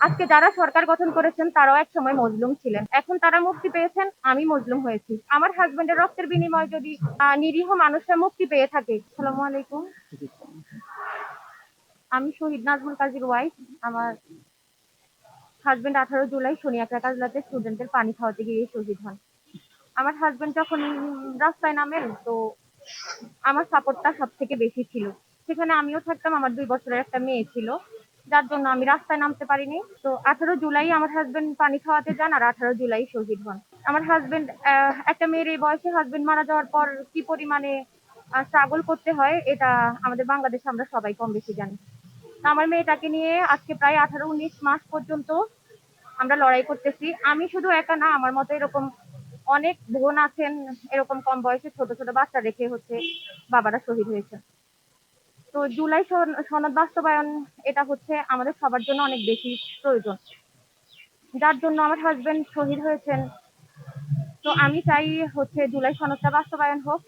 আজকে যারা সরকার গঠন করেছেন তারাও একসময় মজলুম ছিলেন। এখন তারা মুক্তি পেয়েছেন, আমি মজলুম হয়েছি। আমার হাজবেন্ডের রক্তের বিনিময়ে যদি নিরীহ মানুষরা মুক্তি পেয়ে থাকে। আসসালামু আলাইকুম। আমি শহীদ নাজমুল কাজীর ওয়াইফ। আমার হাজবেন্ড 18 জুলাই সোনিয়াকড়া কাজলাতে স্টুডেন্টদের পানি খাওয়াতে গিয়ে শহীদ হন। আমার হাজবেন্ড যখন রাস্তায় নামেন, তো আমার সাপোর্টটা সব থেকে বেশি ছিল। সেখানে আমিও থাকতাম, আমার 2 বছরের একটা মেয়ে ছিল, যার জন্য আমি রাস্তায় নামতে পারিনি। তো 18 জুলাই আমার হাজবেন্ড পানি খাওয়াতে যান, আর 18 জুলাই শহীদ হন। আমার হাজবেন্ড একটা মেয়ের এই বয়সে হাজবেন্ড মারা যাওয়ার পর কি পরিমাণে স্ট্রাগল করতে হয়, এটা আমাদের বাংলাদেশে আমরা সবাই কম বেশি জানি। তো আমার মেয়েটাকে নিয়ে আজকে প্রায় 18-19 মাস পর্যন্ত আমরা লড়াই করতেছি। আমি শুধু একা না, আমার মতো এরকম অনেক বোন আছেন, এরকম কম বয়সে ছোট ছোট বাচ্চা রেখে বাবারা শহীদ হয়েছে। তো জুলাই সনদ বাস্তবায়ন, এটা আমাদের সবার জন্য অনেক বেশি প্রয়োজন, যার জন্য আমার হাজবেন্ড শহীদ হয়েছেন। তো আমি চাই জুলাই সনদটা বাস্তবায়ন হোক।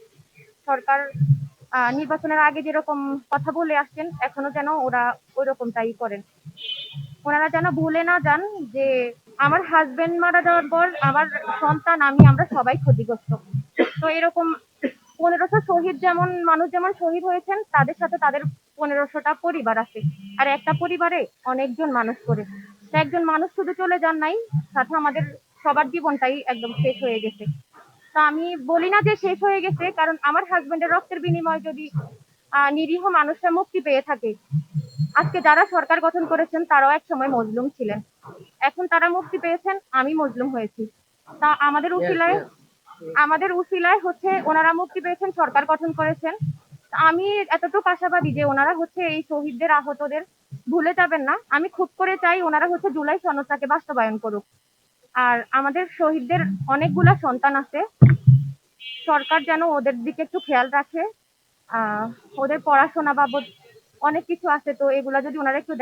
সরকার নির্বাচনের আগে যেরকম কথা বলে আসছেন, এখনো যেন ওরা ওইরকমটাই করেন। ওনারা যেন ভুলে না যান যে আমার হাজবেন্ড মারা যাওয়ার পর আমার সন্তান, আমরা সবাই ক্ষতিগ্রস্ত। তো এরকম 1500 শহীদ মানুষ যেমন শহীদ হয়েছেন, তাদের সাথে তাদের 1500টা পরিবার আছে। আর একটা পরিবারে অনেকজন মানুষ করে। তো একজন মানুষ শুধু চলে যান নাই, সাথে আমাদের সবার জীবনটাই একদম শেষ হয়ে গেছে। তা আমি বলি না যে শেষ হয়ে গেছে, কারণ আমার হাজবেন্ডের রক্তের বিনিময়ে যদি নিরীহ মানুষরা মুক্তি পেয়ে থাকে। আজকে যারা সরকার গঠন করেছেন তারাও একসময় মজলুম ছিলেন। এখন তারা মুক্তি পেয়েছেন, আমি মজলুম হয়েছি। তা আমাদের উসিলায় ওনারা মুক্তি পেয়েছেন, সরকার গঠন করেছেন। আমি এতটুকু আশাবাদী যে ওনারা এই শহীদদের, আহতদের ভুলে যাবেন না। আমি খুব করে চাই ওনারা জুলাই সনদটাকে বাস্তবায়ন করুক। আর আমাদের শহীদদের অনেকগুলা সন্তান আছে, সরকার যেন ওদের দিকে একটু খেয়াল রাখে। ওদের পড়াশোনা বাবদ অনেক কিছু আছে, তো এগুলা যদি ওনারা একটু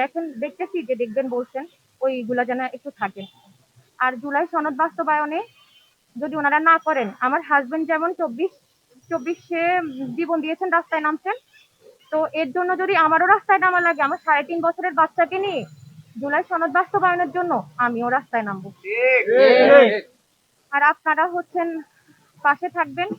দেখতেছি যে দেখবেন বলছেন, ওইগুলা যেন একটু থাকে। আর জুলাই সনদ বাস্তবায়নে যদি ওনারা না করেন, আমার হাজবেন্ড যেমন 24 জীবন দিয়েছেন, রাস্তায় নামছেন, তো এর জন্য যদি আমারও রাস্তায় নামা লাগে, আমার 3.5 বছরের বাচ্চাকে নিয়ে জুলাই সনদ বাস্তবায়নের জন্য আমিও রাস্তায় নামবো। আর আপনারা পাশে থাকবেন।